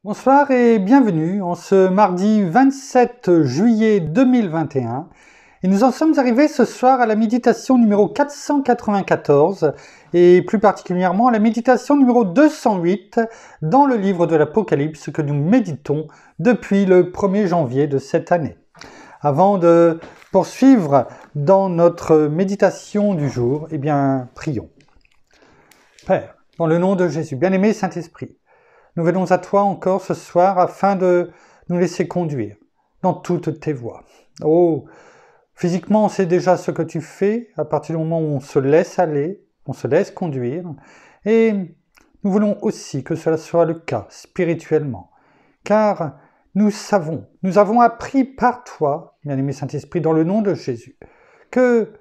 Bonsoir et bienvenue en ce mardi 27 juillet 2021. Et nous en sommes arrivés ce soir à la méditation numéro 494 et plus particulièrement à la méditation numéro 208 dans le livre de l'Apocalypse que nous méditons depuis le 1er janvier de cette année. Avant de poursuivre dans notre méditation du jour, prions. Père, dans le nom de Jésus, bien-aimé Saint-Esprit, nous venons à toi encore ce soir afin de nous laisser conduire dans toutes tes voies. Oh, physiquement, on sait déjà ce que tu fais à partir du moment où on se laisse aller, on se laisse conduire. Et nous voulons aussi que cela soit le cas spirituellement. Car nous avons appris par toi, bien-aimé Saint-Esprit, dans le nom de Jésus, que,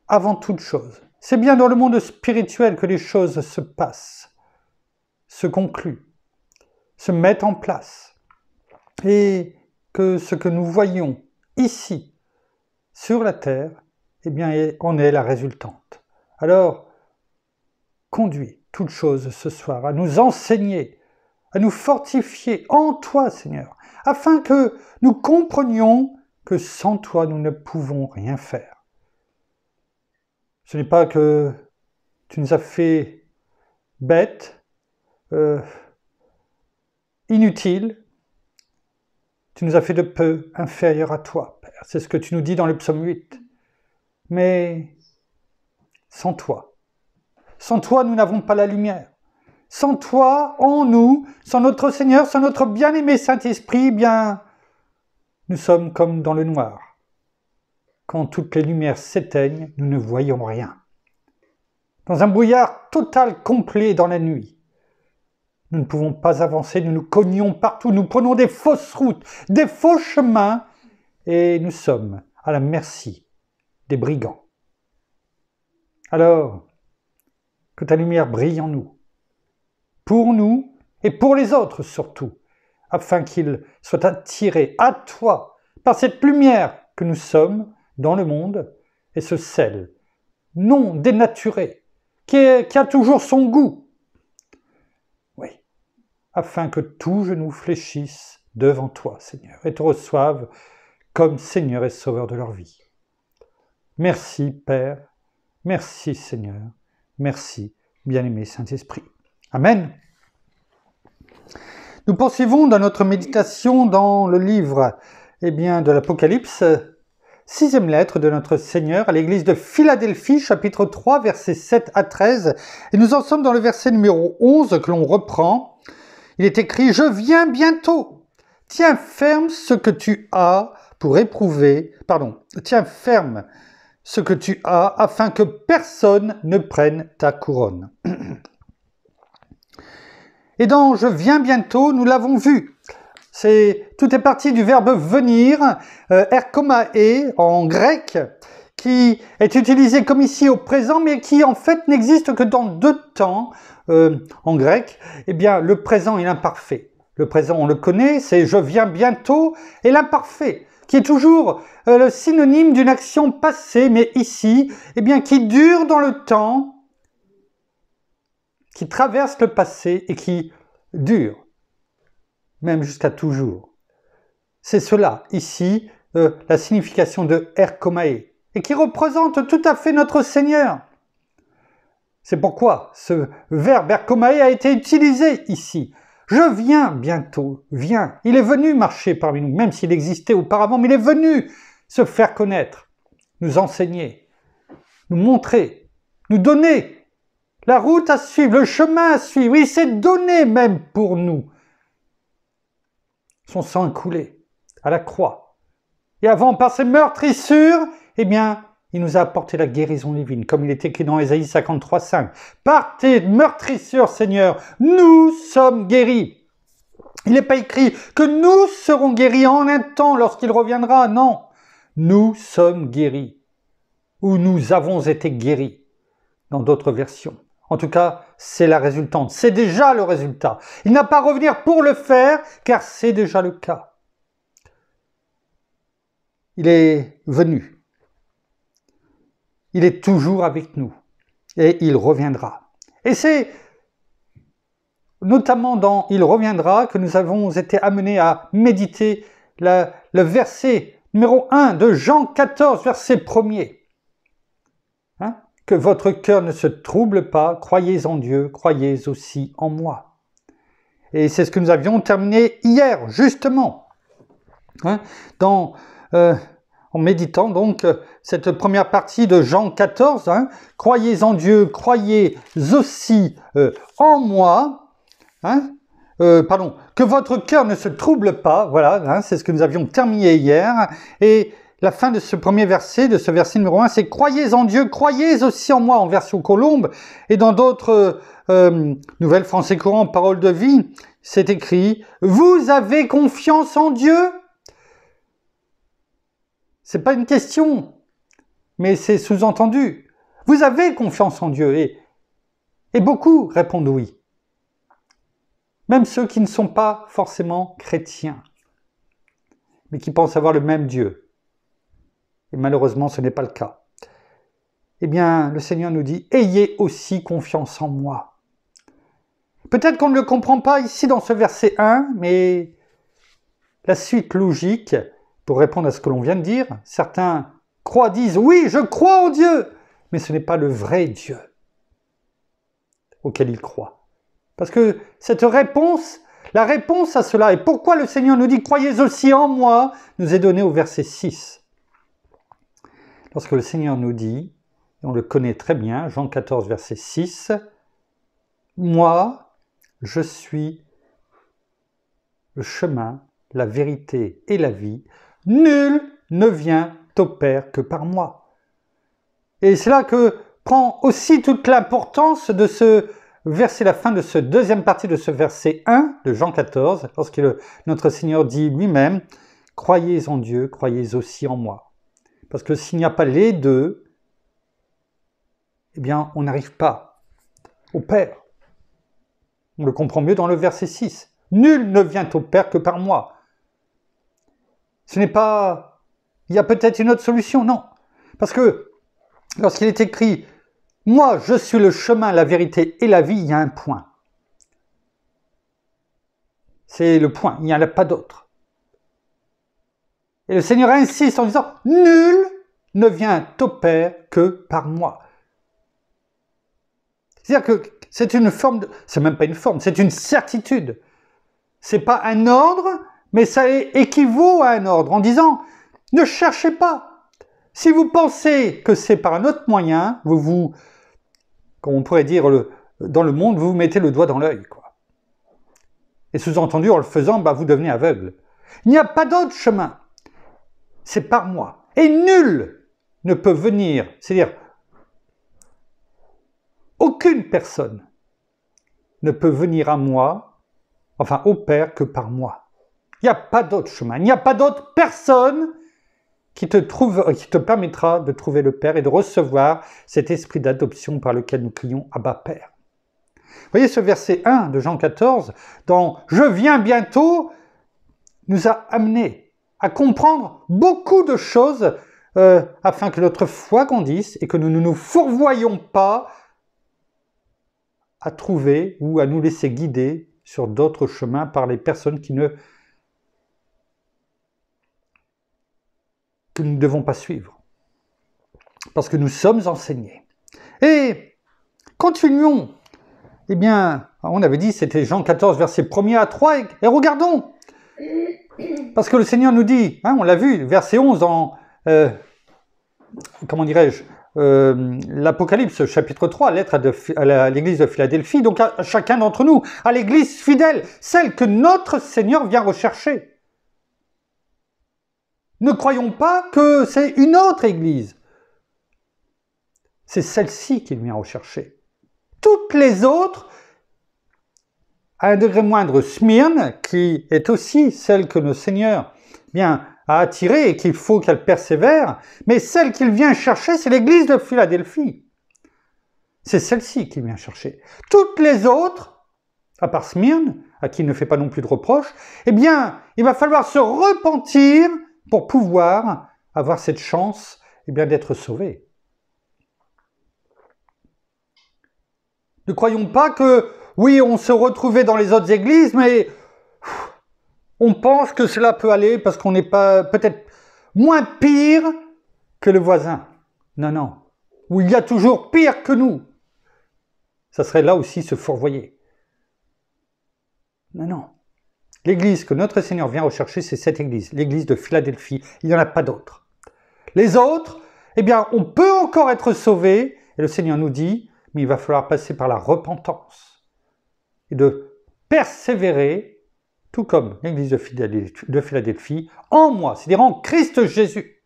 avant toute chose, c'est bien dans le monde spirituel que les choses se passent, se concluent, se mettent en place, et que ce que nous voyons ici, sur la terre, en est la résultante. Alors, conduis toutes choses ce soir à nous enseigner, à nous fortifier en toi, Seigneur, afin que nous comprenions que sans toi, nous ne pouvons rien faire. Ce n'est pas que tu nous as fait bêtes, inutiles, tu nous as fait de peu inférieurs à toi, Père. C'est ce que tu nous dis dans le psaume 8. Mais sans toi, nous n'avons pas la lumière. Sans toi, en nous, sans notre Seigneur, sans notre bien-aimé Saint-Esprit, nous sommes comme dans le noir. Quand toutes les lumières s'éteignent, nous ne voyons rien. Dans un brouillard total, complet dans la nuit. Nous ne pouvons pas avancer, nous nous cognons partout, nous prenons des fausses routes, des faux chemins, et nous sommes à la merci des brigands. Alors, que ta lumière brille en nous et pour les autres surtout, afin qu'ils soient attirés à toi par cette lumière que nous sommes dans le monde, et ce sel non dénaturé, qui a toujours son goût. Oui, afin que tout genou fléchisse devant toi, Seigneur, et te reçoive comme Seigneur et Sauveur de leur vie. Merci, Père, merci, Seigneur, merci, bien-aimé Saint-Esprit. Amen. Nous poursuivons dans notre méditation dans le livre de l'Apocalypse, 6e lettre de notre Seigneur à l'église de Philadelphie, chapitre 3, versets 7 à 13. Et nous en sommes dans le verset numéro 11 que l'on reprend. Il est écrit « Je viens bientôt. Tiens ferme ce que tu as pour éprouver... Tiens ferme ce que tu as afin que personne ne prenne ta couronne. » Et dans « Je viens bientôt », nous l'avons vu. Tout est parti du verbe « venir », erkomae en grec, qui est utilisé comme ici au présent, mais qui en fait n'existe que dans deux temps en grec. Le présent et l'imparfait. Le présent, on le connaît, c'est « je viens bientôt », et l'imparfait, qui est toujours le synonyme d'une action passée, mais ici, qui dure dans le temps, qui traverse le passé et qui dure, même jusqu'à toujours. C'est cela, ici, la signification de erkomae, et qui représente tout à fait notre Seigneur. C'est pourquoi ce verbe erkomae a été utilisé ici. Je viens bientôt, viens. Il est venu marcher parmi nous, même s'il existait auparavant, mais il est venu se faire connaître, nous enseigner, nous montrer, nous donner la route à suivre, le chemin à suivre. Il s'est donné même pour nous. Son sang coulé à la croix. Et avant, par ses meurtrissures, il nous a apporté la guérison divine, comme il est écrit dans Ésaïe 53:5. Par tes meurtrissures, Seigneur, nous sommes guéris. Il n'est pas écrit que nous serons guéris en un temps lorsqu'il reviendra. Non, nous sommes guéris. Ou nous avons été guéris, dans d'autres versions. En tout cas, c'est la résultante. C'est déjà le résultat. Il n'a pas à revenir pour le faire, car c'est déjà le cas. Il est venu. Il est toujours avec nous. Et il reviendra. Et c'est notamment dans « Il reviendra » que nous avons été amenés à méditer le verset numéro 1 de Jean 14, verset 1er. Hein? Que votre cœur ne se trouble pas, croyez en Dieu, croyez aussi en moi. Et c'est ce que nous avions terminé hier, justement, hein, en méditant donc cette première partie de Jean 14, hein, croyez en Dieu, croyez aussi en moi, hein, que votre cœur ne se trouble pas, voilà, hein, c'est ce que nous avions terminé hier, et la fin de ce premier verset, de ce verset numéro 1, c'est « Croyez en Dieu, croyez aussi en moi » en version Colombe, et dans d'autres nouvelles français courant, paroles de vie, c'est écrit « Vous avez confiance en Dieu ?» C'est pas une question, mais c'est sous-entendu. Vous avez confiance en Dieu, et beaucoup répondent oui. Même ceux qui ne sont pas forcément chrétiens, mais qui pensent avoir le même Dieu. Et malheureusement, ce n'est pas le cas. Eh bien, le Seigneur nous dit, ayez aussi confiance en moi. Peut-être qu'on ne le comprend pas ici dans ce verset 1, mais la suite logique, pour répondre à ce que l'on vient de dire, certains disent, oui, je crois en Dieu, mais ce n'est pas le vrai Dieu auquel ils croient. Parce que cette réponse, la réponse à cela, et pourquoi le Seigneur nous dit, croyez aussi en moi, nous est donnée au verset 6. Lorsque le Seigneur nous dit, et on le connaît très bien, Jean 14, verset 6, « Moi, je suis le chemin, la vérité et la vie. Nul ne vient au Père que par moi. » Et c'est là que prend aussi toute l'importance de ce verset, la fin de cette deuxième partie de ce verset 1 de Jean 14, lorsque notre Seigneur dit lui-même, « Croyez en Dieu, croyez aussi en moi. » Parce que s'il n'y a pas les deux, eh bien, on n'arrive pas au Père. On le comprend mieux dans le verset 6. « Nul ne vient au Père que par moi. » Ce n'est pas... Il y a peut-être une autre solution, non. Parce que lorsqu'il est écrit « Moi, je suis le chemin, la vérité et la vie », il y a un point. C'est le point, il n'y en a pas d'autre. Et le Seigneur insiste en disant « Nul ne vient au Père que par moi. » C'est-à-dire que c'est une forme de... C'est même pas une forme, c'est une certitude. C'est pas un ordre, mais ça équivaut à un ordre en disant « Ne cherchez pas. Si vous pensez que c'est par un autre moyen, comme on pourrait dire dans le monde, vous vous mettez le doigt dans l'œil, quoi. Et sous-entendu, en le faisant, vous devenez aveugle. Il n'y a pas d'autre chemin. C'est par moi. Et nul ne peut venir, c'est-à-dire aucune personne ne peut venir à moi, enfin au Père, que par moi. Il n'y a pas d'autre chemin. Il n'y a pas d'autre personne qui te permettra de trouver le Père et de recevoir cet esprit d'adoption par lequel nous crions « Abba Père ». Vous voyez ce verset 1 de Jean 14, dans « Je viens bientôt », nous a amené à comprendre beaucoup de choses afin que notre foi grandisse et que nous ne nous fourvoyions pas à trouver ou à nous laisser guider sur d'autres chemins par les personnes que nous ne devons pas suivre. Parce que nous sommes enseignés. Et continuons. Eh bien, on avait dit, c'était Jean 14, versets 1er à 3, et regardons. Parce que le Seigneur nous dit, on l'a vu, verset 11 dans, comment dirais-je, l'Apocalypse, chapitre 3, lettre à l'église de Philadelphie, donc à chacun d'entre nous, à l'église fidèle, celle que notre Seigneur vient rechercher. Ne croyons pas que c'est une autre église. C'est celle-ci qu'il vient rechercher. Toutes les autres, à un degré moindre, Smyrne, qui est aussi celle que le Seigneur a attirée et qu'il faut qu'elle persévère, mais celle qu'il vient chercher, c'est l'église de Philadelphie. C'est celle-ci qu'il vient chercher. Toutes les autres, à part Smyrne, à qui il ne fait pas non plus de reproches, eh bien, il va falloir se repentir pour pouvoir avoir cette chance d'être sauvé. Ne croyons pas que oui, on se retrouvait dans les autres églises, mais on pense que cela peut aller parce qu'on n'est pas peut-être moins pire que le voisin. Non, non. Ou il y a toujours pire que nous. Ça serait là aussi se fourvoyer. Non, non. L'église que notre Seigneur vient rechercher, c'est cette église, l'église de Philadelphie. Il n'y en a pas d'autre. Les autres, eh bien, on peut encore être sauvé, et le Seigneur nous dit, mais il va falloir passer par la repentance et de persévérer, tout comme l'église de Philadelphie, en moi, c'est-à-dire en Christ Jésus.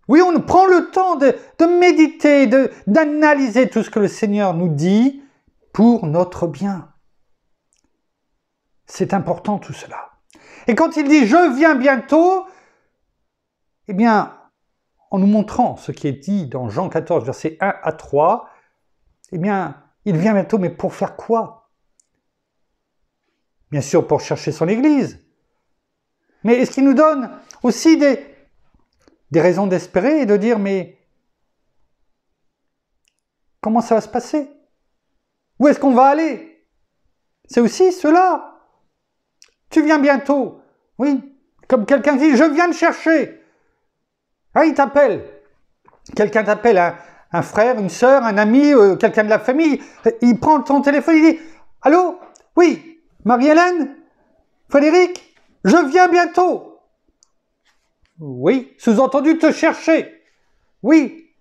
Oui, on prend le temps de méditer, d'analyser tout ce que le Seigneur nous dit pour notre bien. C'est important tout cela. Et quand il dit « je viens bientôt », eh bien, en nous montrant ce qui est dit dans Jean 14, versets 1 à 3, eh bien, il vient bientôt, mais pour faire quoi? Bien sûr, pour chercher son Église. Mais est-ce qu'il nous donne aussi des raisons d'espérer et de dire, mais comment ça va se passer? Où est-ce qu'on va aller? C'est aussi cela. Tu viens bientôt. Oui, comme quelqu'un dit, je viens te chercher. Ah, il t'appelle. Quelqu'un t'appelle, un frère, une sœur, un ami, quelqu'un de la famille. Il prend ton téléphone, il dit, allô? Oui, Marie-Hélène? Frédéric? Je viens bientôt. Oui, sous-entendu te chercher. Oui.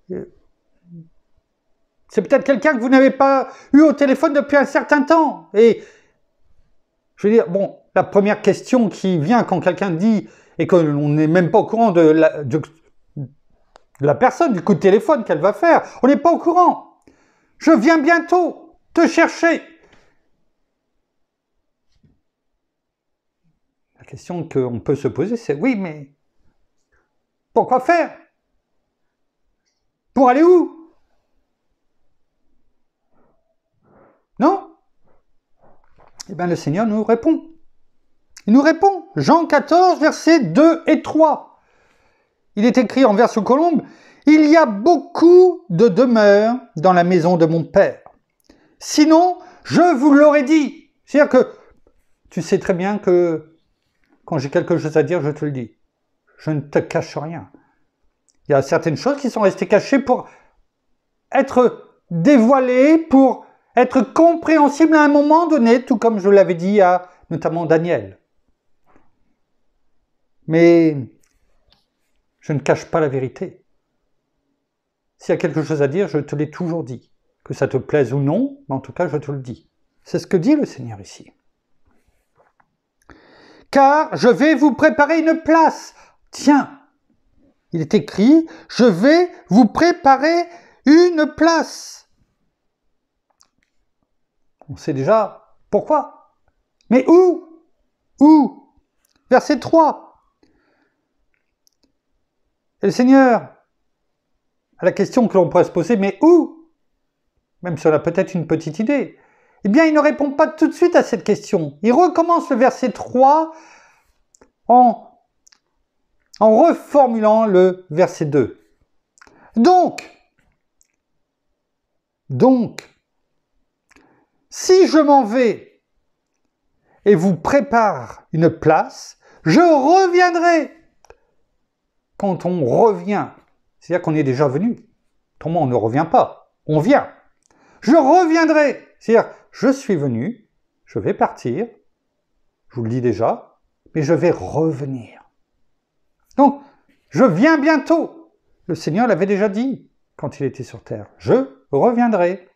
C'est peut-être quelqu'un que vous n'avez pas eu au téléphone depuis un certain temps. Et je veux dire, bon, la première question qui vient quand quelqu'un dit, et qu'on n'est même pas au courant de la personne, du coup de téléphone qu'elle va faire, on n'est pas au courant. Je viens bientôt te chercher. La question qu'on peut se poser, c'est oui, mais pourquoi faire? Pour aller où? Non? Eh bien, le Seigneur nous répond. Il nous répond. Jean 14, versets 2 et 3. Il est écrit en verso colombe, « Il y a beaucoup de demeures dans la maison de mon Père. Sinon, je vous l'aurais dit. » C'est-à-dire que tu sais très bien que quand j'ai quelque chose à dire, je te le dis. Je ne te cache rien. Il y a certaines choses qui sont restées cachées pour être dévoilées, pour être compréhensibles à un moment donné, tout comme je l'avais dit à notamment Daniel. Mais je ne cache pas la vérité. S'il y a quelque chose à dire, je te l'ai toujours dit. Que ça te plaise ou non, mais en tout cas, je te le dis. C'est ce que dit le Seigneur ici. Car je vais vous préparer une place. Tiens, il est écrit, je vais vous préparer une place. On sait déjà pourquoi. Mais où? Où? Verset 3. Et le Seigneur, à la question que l'on pourrait se poser, mais où? Même si on a peut-être une petite idée. Eh bien, il ne répond pas tout de suite à cette question. Il recommence le verset 3 en reformulant le verset 2. Donc, si je m'en vais et vous prépare une place, je reviendrai. Quand on revient, c'est-à-dire qu'on est déjà venu. Autrement, on ne revient pas, on vient. Je reviendrai, c'est-à-dire je suis venu, je vais partir, je vous le dis déjà, mais je vais revenir. Donc, je viens bientôt. Le Seigneur l'avait déjà dit quand il était sur terre. Je reviendrai.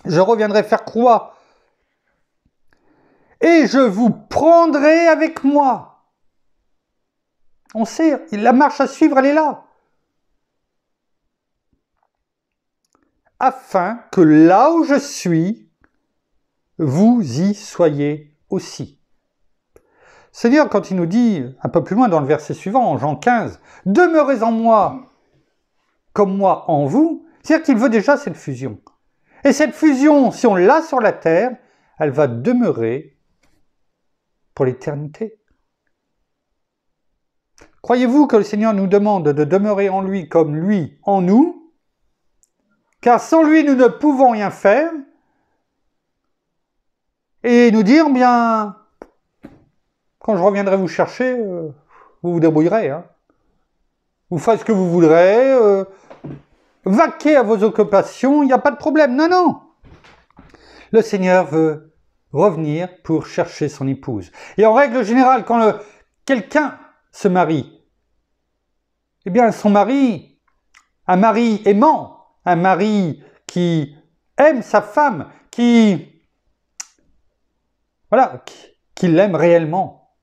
Je reviendrai faire quoi? Et je vous prendrai avec moi. On sait, la marche à suivre, elle est là. Afin que là où je suis, vous y soyez aussi. C'est-à-dire, quand il nous dit, un peu plus loin dans le verset suivant, en Jean 15, « Demeurez en moi, comme moi en vous », c'est-à-dire qu'il veut déjà cette fusion. Et cette fusion, si on l'a sur la terre, elle va demeurer pour l'éternité. Croyez-vous que le Seigneur nous demande de demeurer en lui comme lui en nous? Car sans lui, nous ne pouvons rien faire. et nous dire, bien, quand je reviendrai vous chercher, vous vous débrouillerez. Hein. Vous faites ce que vous voudrez, vaquez à vos occupations, il n'y a pas de problème. Non, non. Le Seigneur veut revenir pour chercher son épouse. Et en règle générale, quand quelqu'un se marie, eh bien, son mari, un mari aimant, un mari qui aime sa femme, voilà, qui l'aime réellement,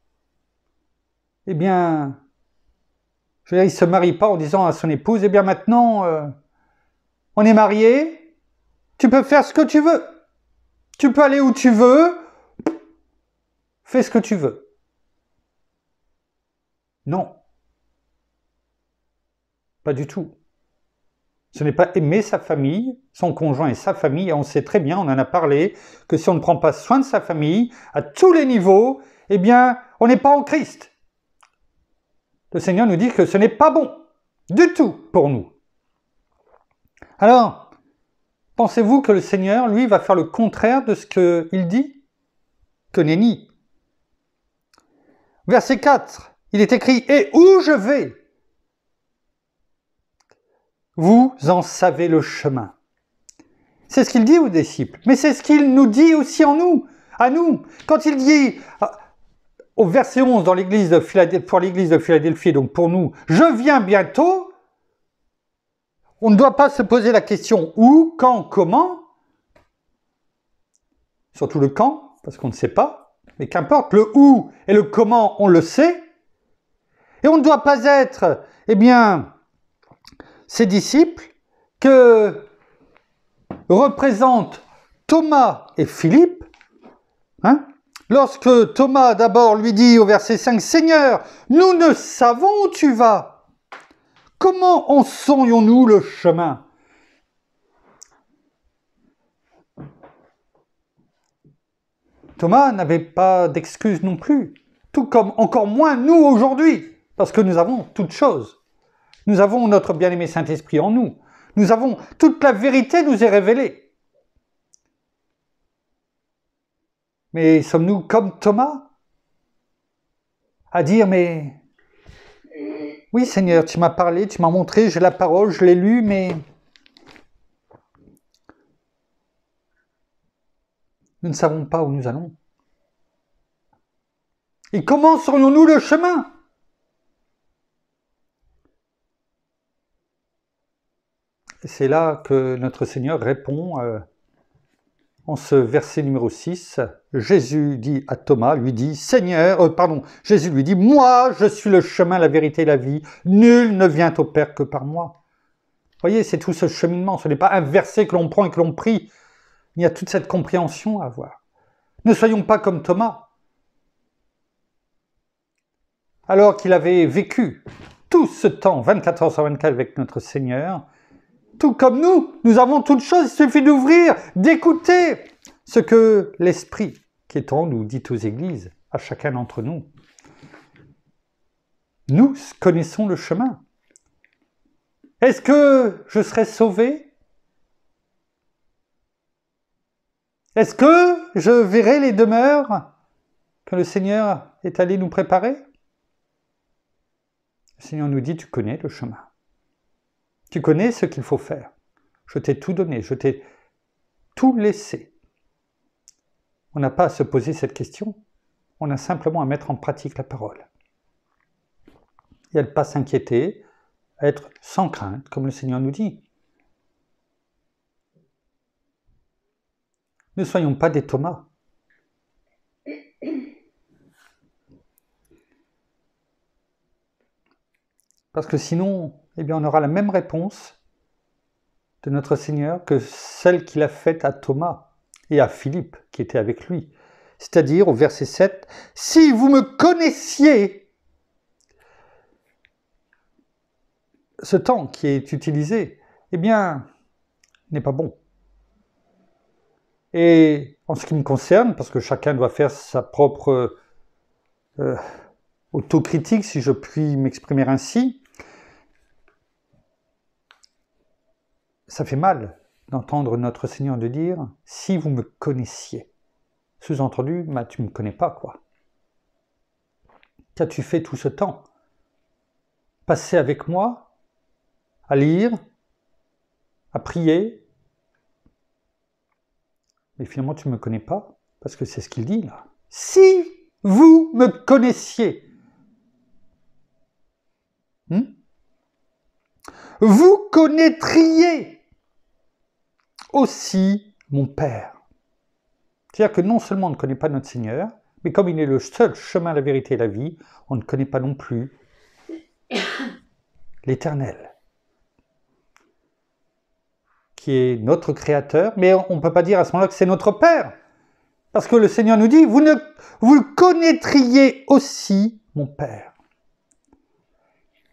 eh bien, je veux dire, il ne se marie pas en disant à son épouse, eh bien maintenant, on est mariés, tu peux faire ce que tu veux, tu peux aller où tu veux, fais ce que tu veux. Non, pas du tout. Ce n'est pas aimer sa famille, son conjoint et sa famille, et on sait très bien, on en a parlé, que si on ne prend pas soin de sa famille, à tous les niveaux, eh bien, on n'est pas en Christ. Le Seigneur nous dit que ce n'est pas bon, du tout, pour nous. Alors, pensez-vous que le Seigneur, lui, va faire le contraire de ce qu'il dit? Que nenni. Verset 4, il est écrit « Et où je vais, vous en savez le chemin. » C'est ce qu'il dit aux disciples, mais c'est ce qu'il nous dit aussi à nous. Quand il dit au verset 11 dans l'église de Philadelphie, pour l'église de Philadelphie, donc pour nous, « Je viens bientôt », on ne doit pas se poser la question où, quand, comment, surtout le quand, parce qu'on ne sait pas, mais qu'importe, le où et le comment, on le sait, et on ne doit pas être, eh bien, ces disciples que représentent Thomas et Philippe, hein, lorsque Thomas d'abord lui dit au verset 5, « Seigneur, nous ne savons où tu vas. Comment en saurions-nous le chemin ?» Thomas n'avait pas d'excuse non plus, tout comme encore moins nous aujourd'hui, parce que nous avons toutes choses. Nous avons notre bien-aimé Saint-Esprit en nous. Nous avons toute la vérité nous est révélée. Mais sommes-nous comme Thomas à dire, mais oui Seigneur, tu m'as parlé, tu m'as montré, j'ai la parole, je l'ai lue, mais nous ne savons pas où nous allons. Et comment saurions-nous le chemin? Et c'est là que notre Seigneur répond en ce verset numéro 6. Jésus dit à Thomas, lui dit, Jésus lui dit, « Moi, je suis le chemin, la vérité et la vie. Nul ne vient au Père que par moi. » Vous voyez, c'est tout ce cheminement. Ce n'est pas un verset que l'on prend et que l'on prie. Il y a toute cette compréhension à avoir. Ne soyons pas comme Thomas. Alors qu'il avait vécu tout ce temps, 24 heures sur 24 avec notre Seigneur, tout comme nous avons toutes choses, il suffit d'ouvrir, d'écouter ce que l'Esprit qui est en nous dit aux églises, à chacun d'entre nous. Nous connaissons le chemin. Est-ce que je serai sauvé? Est-ce que je verrai les demeures que le Seigneur est allé nous préparer? Le Seigneur nous dit, tu connais le chemin. Tu connais ce qu'il faut faire. Je t'ai tout donné, je t'ai tout laissé. On n'a pas à se poser cette question, on a simplement à mettre en pratique la parole. Et à ne pas s'inquiéter, à être sans crainte, comme le Seigneur nous dit. Ne soyons pas des Thomas. Parce que sinon, eh bien, on aura la même réponse de notre Seigneur que celle qu'il a faite à Thomas et à Philippe qui était avec lui. C'est-à-dire au verset 7, « Si vous me connaissiez », ce temps qui est utilisé, eh bien, n'est pas bon. Et en ce qui me concerne, parce que chacun doit faire sa propre autocritique, si je puis m'exprimer ainsi, ça fait mal d'entendre notre Seigneur de dire « si vous me connaissiez ». Sous-entendu, tu ne me connais pas, quoi. Qu'as-tu fait tout ce temps? Passer avec moi, à lire, à prier. Mais finalement, tu ne me connais pas, parce que c'est ce qu'il dit là. Si vous me connaissiez, vous connaîtriez aussi mon Père. C'est-à-dire que non seulement on ne connaît pas notre Seigneur, mais comme il est le seul chemin, la vérité et la vie, on ne connaît pas non plus l'Éternel, qui est notre Créateur, mais on ne peut pas dire à ce moment-là que c'est notre Père, parce que le Seigneur nous dit, vous connaîtriez aussi mon Père.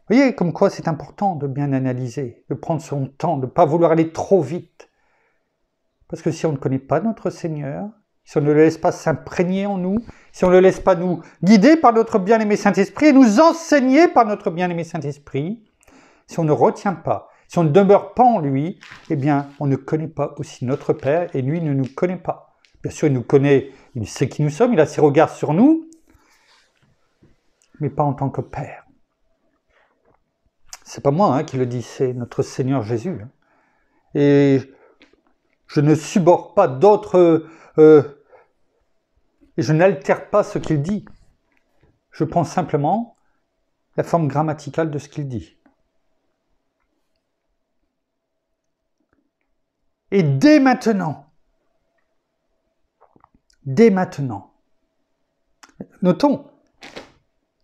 Vous voyez comme quoi c'est important de bien analyser, de prendre son temps, de ne pas vouloir aller trop vite. Parce que si on ne connaît pas notre Seigneur, si on ne le laisse pas s'imprégner en nous, si on ne le laisse pas nous guider par notre bien-aimé Saint-Esprit et nous enseigner par notre bien-aimé Saint-Esprit, si on ne retient pas, si on ne demeure pas en lui, eh bien, on ne connaît pas aussi notre Père et lui ne nous connaît pas. Bien sûr, il nous connaît, il sait qui nous sommes, il a ses regards sur nous, mais pas en tant que Père. C'est pas moi qui le dis, c'est notre Seigneur Jésus. Et je ne suborde pas d'autres, et je n'altère pas ce qu'il dit. Je prends simplement la forme grammaticale de ce qu'il dit. Et dès maintenant, notons,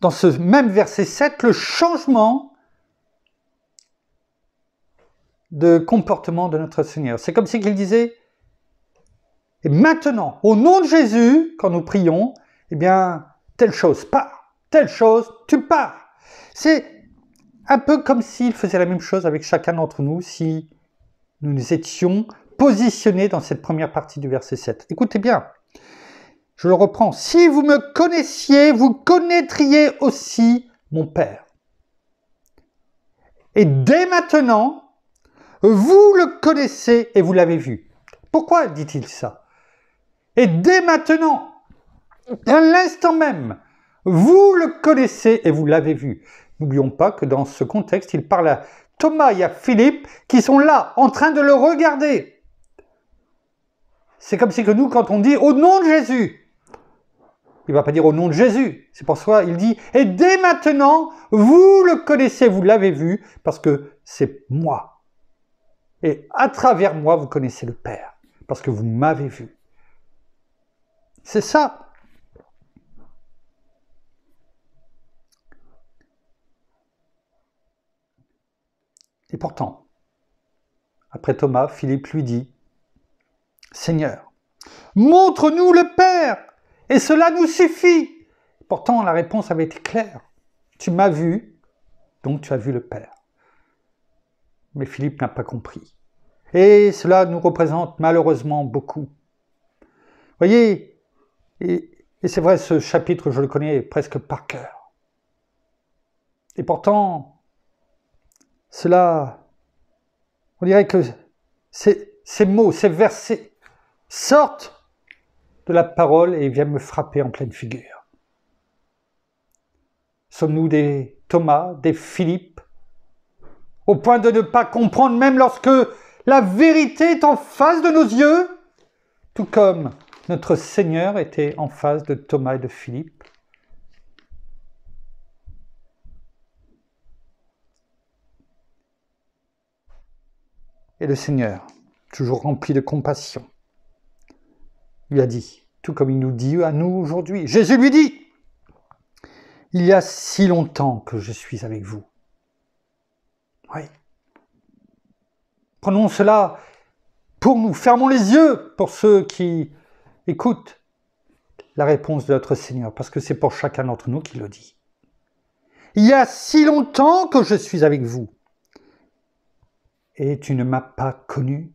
dans ce même verset 7, le changement de comportement de notre Seigneur. C'est comme si il disait, et maintenant, au nom de Jésus, quand nous prions, eh bien, telle chose part, telle chose, tu pars. C'est un peu comme s'il faisait la même chose avec chacun d'entre nous si nous nous étions positionnés dans cette première partie du verset 7. Écoutez bien, je le reprends. Si vous me connaissiez, vous connaîtriez aussi mon Père. Et dès maintenant, vous le connaissez et vous l'avez vu. Pourquoi dit-il ça? Et dès maintenant, à l'instant même, vous le connaissez et vous l'avez vu. N'oublions pas que dans ce contexte, il parle à Thomas et à Philippe qui sont là, en train de le regarder. C'est comme si que nous, quand on dit « au nom de Jésus », il ne va pas dire « au nom de Jésus ». C'est pour ça qu'il dit « et dès maintenant, vous le connaissez, vous l'avez vu, parce que c'est moi ». Et à travers moi, vous connaissez le Père, parce que vous m'avez vu. C'est ça. Et pourtant, après Thomas, Philippe lui dit, « Seigneur, montre-nous le Père, et cela nous suffit. » Pourtant, la réponse avait été claire. Tu m'as vu, donc tu as vu le Père. Mais Philippe n'a pas compris. Et cela nous représente malheureusement beaucoup. Vous voyez, et c'est vrai, ce chapitre, je le connais presque par cœur. Et pourtant, cela, on dirait que ces mots, ces versets sortent de la parole et viennent me frapper en pleine figure. Sommes-nous des Thomas, des Philippe, au point de ne pas comprendre même lorsque la vérité est en face de nos yeux, tout comme notre Seigneur était en face de Thomas et de Philippe. Et le Seigneur, toujours rempli de compassion, lui a dit, tout comme il nous dit à nous aujourd'hui. Jésus lui dit, « Il y a si longtemps que je suis avec vous. » Oui. Prenons cela pour nous, fermons les yeux pour ceux qui écoutent la réponse de notre Seigneur, parce que c'est pour chacun d'entre nous qui le dit. « Il y a si longtemps que je suis avec vous, et tu ne m'as pas connu. »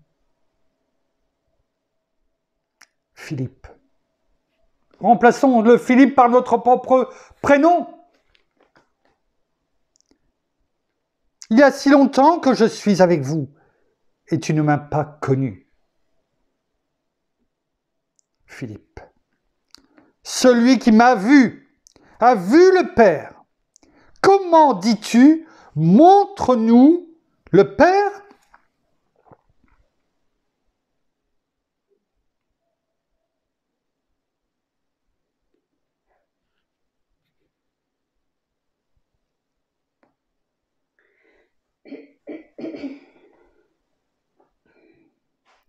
Philippe. Remplaçons le Philippe par notre propre prénom. Il y a si longtemps que je suis avec vous, et tu ne m'as pas connu. Philippe. celui qui m'a vu a vu le Père. Comment dis-tu, montre-nous le Père?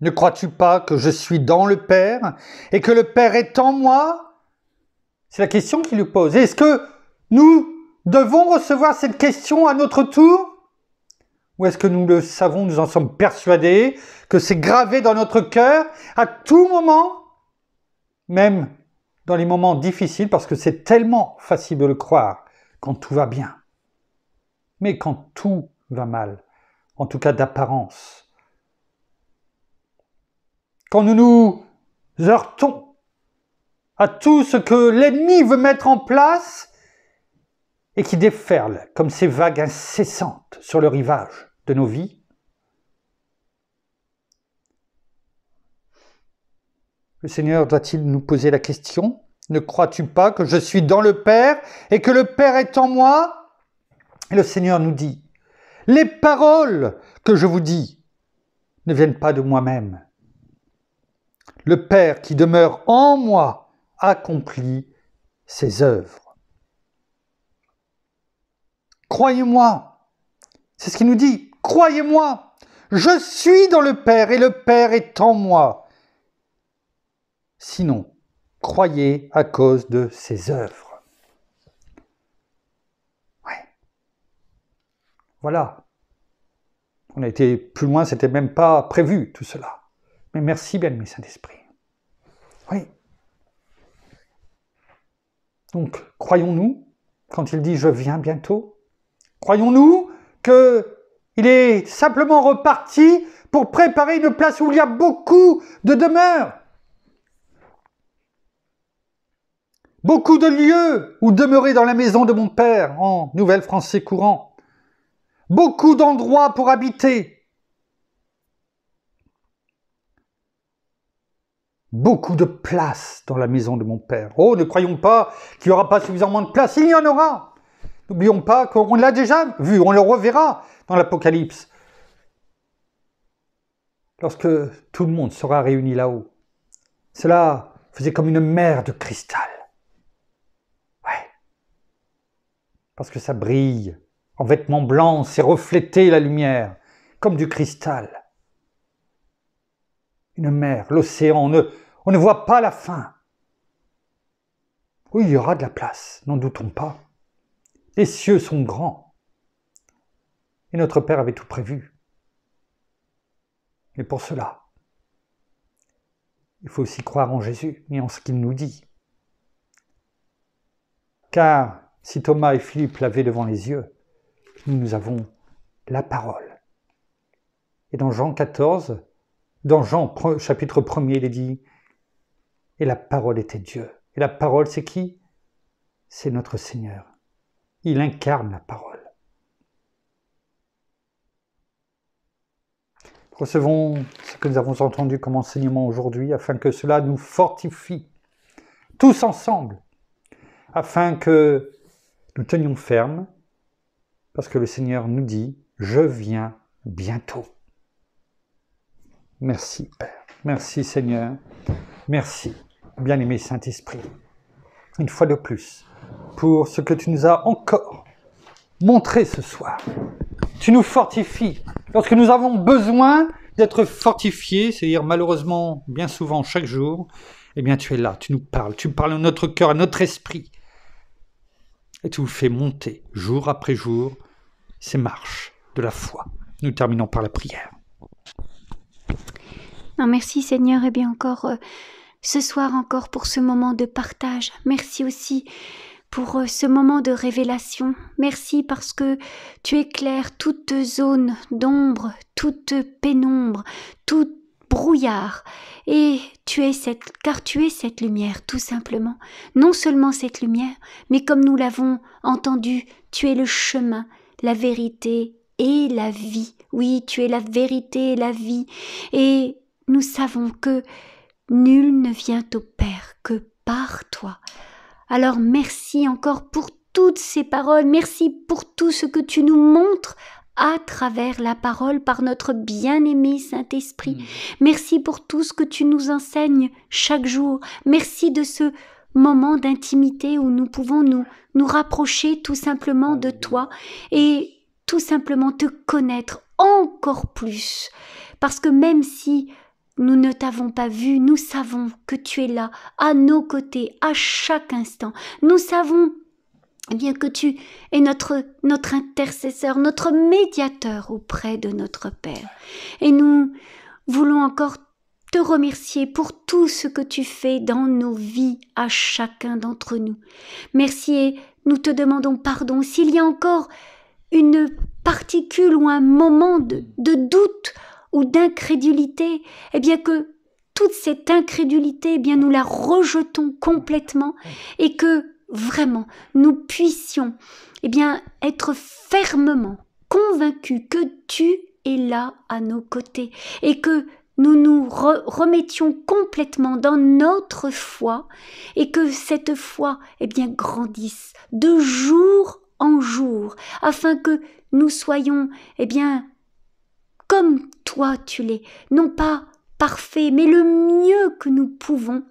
Ne crois-tu pas que je suis dans le Père et que le Père est en moi? C'est la question qu'il lui pose. Est-ce que nous devons recevoir cette question à notre tour? Ou est-ce que nous le savons, nous en sommes persuadés, que c'est gravé dans notre cœur à tout moment, même dans les moments difficiles, parce que c'est tellement facile de le croire quand tout va bien. Mais quand tout va mal, en tout cas d'apparence, quand nous nous heurtons à tout ce que l'ennemi veut mettre en place et qui déferle comme ces vagues incessantes sur le rivage de nos vies, le Seigneur doit-il nous poser la question? Ne crois-tu pas que je suis dans le Père et que le Père est en moi? Et le Seigneur nous dit, les paroles que je vous dis ne viennent pas de moi-même. Le Père qui demeure en moi accomplit ses œuvres. Croyez-moi, c'est ce qu'il nous dit, croyez-moi, je suis dans le Père et le Père est en moi. Sinon, croyez à cause de ses œuvres. Ouais. Voilà. On a été plus loin, c'était même pas prévu tout cela. Mais merci, bien-aimé Saint-Esprit. Oui. Donc, croyons-nous, quand il dit « je viens bientôt », croyons-nous qu'il est simplement reparti pour préparer une place où il y a beaucoup de demeures, beaucoup de lieux où demeurer dans la maison de mon Père, en Nouvelle Français courant, beaucoup d'endroits pour habiter, beaucoup de place dans la maison de mon Père. Oh, ne croyons pas qu'il n'y aura pas suffisamment de place, il y en aura. N'oublions pas qu'on l'a déjà vu, on le reverra dans l'Apocalypse. Lorsque tout le monde sera réuni là-haut. Cela faisait comme une mer de cristal. Ouais. Parce que ça brille. En vêtements blancs, c'est reflété la lumière, comme du cristal. Une mer, l'océan, on ne voit pas la fin. Oui, il y aura de la place, n'en doutons pas. Les cieux sont grands. Et notre Père avait tout prévu. Mais pour cela, il faut aussi croire en Jésus et en ce qu'il nous dit. Car si Thomas et Philippe l'avaient devant les yeux, nous avons la parole. Et dans Jean 14, dans Jean chapitre 1er, il est dit « Et la parole était Dieu ». Et la parole, c'est qui? C'est notre Seigneur. Il incarne la parole. Recevons ce que nous avons entendu comme enseignement aujourd'hui, afin que cela nous fortifie, tous ensemble, afin que nous tenions ferme, parce que le Seigneur nous dit « Je viens bientôt ». Merci Père, merci Seigneur, merci bien-aimé Saint-Esprit, une fois de plus, pour ce que tu nous as encore montré ce soir. Tu nous fortifies lorsque nous avons besoin d'être fortifiés, c'est-à-dire malheureusement bien souvent chaque jour, eh bien tu es là, tu nous parles, tu parles à notre cœur, à notre esprit, et tu nous fais monter jour après jour ces marches de la foi. Nous terminons par la prière. Non, merci Seigneur, et bien encore ce soir encore pour ce moment de partage. Merci aussi pour ce moment de révélation. Merci parce que tu éclaires toute zone d'ombre, toute pénombre, tout brouillard. Et car tu es cette lumière, tout simplement. Non seulement cette lumière, mais comme nous l'avons entendu, tu es le chemin, la vérité et la vie. Oui, tu es la vérité et la vie. Et nous savons que nul ne vient au Père que par toi. Alors merci encore pour toutes ces paroles, merci pour tout ce que tu nous montres à travers la parole par notre bien-aimé Saint-Esprit. Merci pour tout ce que tu nous enseignes chaque jour. Merci de ce moment d'intimité où nous pouvons nous rapprocher tout simplement de toi et tout simplement te connaître encore plus. Parce que même si nous ne t'avons pas vu, nous savons que tu es là, à nos côtés, à chaque instant. Nous savons bien que tu es notre intercesseur, notre médiateur auprès de notre Père. Et nous voulons encore te remercier pour tout ce que tu fais dans nos vies à chacun d'entre nous. Merci et nous te demandons pardon s'il y a encore une particule ou un moment de doute ou d'incrédulité, eh bien que toute cette incrédulité, eh bien nous la rejetons complètement et que vraiment nous puissions eh bien être fermement convaincus que tu es là à nos côtés et que nous nous remettions complètement dans notre foi et que cette foi eh bien grandisse de jour en jour afin que nous soyons eh bien comme toi tu l'es, non pas parfait, mais le mieux que nous pouvons,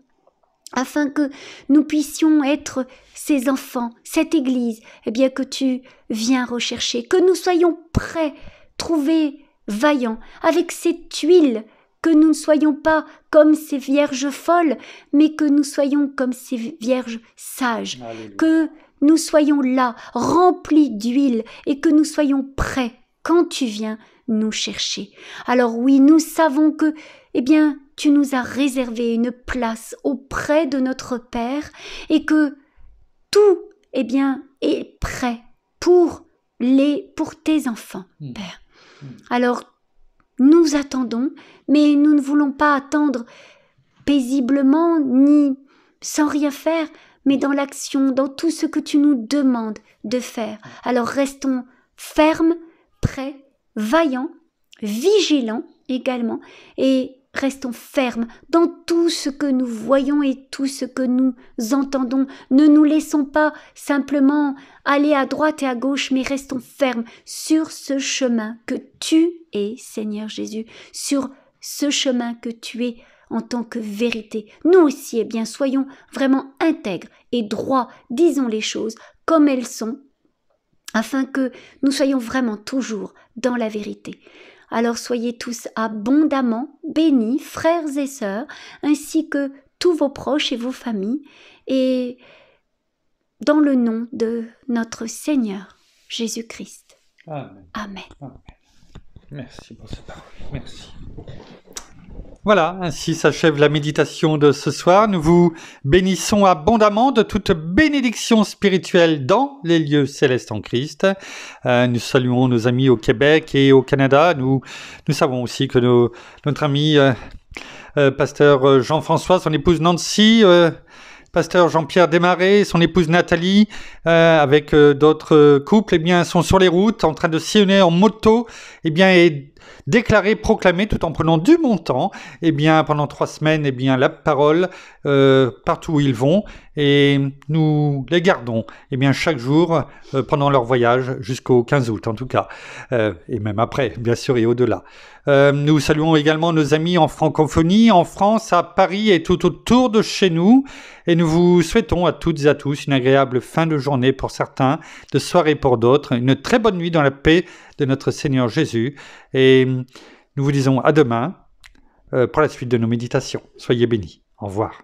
afin que nous puissions être ces enfants, cette Église, eh bien que tu viens rechercher, que nous soyons prêts, trouvés vaillants, avec cette huile, que nous ne soyons pas comme ces vierges folles, mais que nous soyons comme ces vierges sages, Alléluia. Que nous soyons là, remplis d'huile, et que nous soyons prêts quand tu viens nous chercher. Alors oui, nous savons que, eh bien, tu nous as réservé une place auprès de notre Père et que tout, eh bien, est prêt pour tes enfants, Père. Alors, nous attendons, mais nous ne voulons pas attendre paisiblement ni sans rien faire, mais dans l'action, dans tout ce que tu nous demandes de faire. Alors, restons fermes, prêts, vaillants, vigilants également, et restons fermes dans tout ce que nous voyons et tout ce que nous entendons. Ne nous laissons pas simplement aller à droite et à gauche, mais restons fermes sur ce chemin que tu es, Seigneur Jésus, sur ce chemin que tu es en tant que vérité. Nous aussi, eh bien, soyons vraiment intègres et droits, disons les choses comme elles sont, afin que nous soyons vraiment toujours dans la vérité. Alors soyez tous abondamment bénis, frères et sœurs, ainsi que tous vos proches et vos familles, et dans le nom de notre Seigneur Jésus-Christ. Amen. Amen. Amen. Merci pour cette parole. Merci. Voilà, ainsi s'achève la méditation de ce soir. Nous vous bénissons abondamment de toute bénédiction spirituelle dans les lieux célestes en Christ. Nous saluons nos amis au Québec et au Canada. Nous savons aussi que notre ami pasteur Jean-François, son épouse Nancy, pasteur Jean-Pierre Desmarais, son épouse Nathalie, avec d'autres couples, eh bien, sont sur les routes en train de sillonner en moto, eh bien, et déclarer, proclamer, tout en prenant du montant, eh bien, pendant 3 semaines, eh bien, la parole partout où ils vont, et nous les gardons, eh bien, chaque jour pendant leur voyage jusqu'au 15 août en tout cas, et même après, bien sûr, et au-delà. Nous saluons également nos amis en francophonie, en France, à Paris et tout autour de chez nous, et nous vous souhaitons à toutes et à tous une agréable fin de journée pour certains, de soirée pour d'autres, une très bonne nuit dans la paix de notre Seigneur Jésus, et nous vous disons à demain pour la suite de nos méditations. Soyez bénis. Au revoir.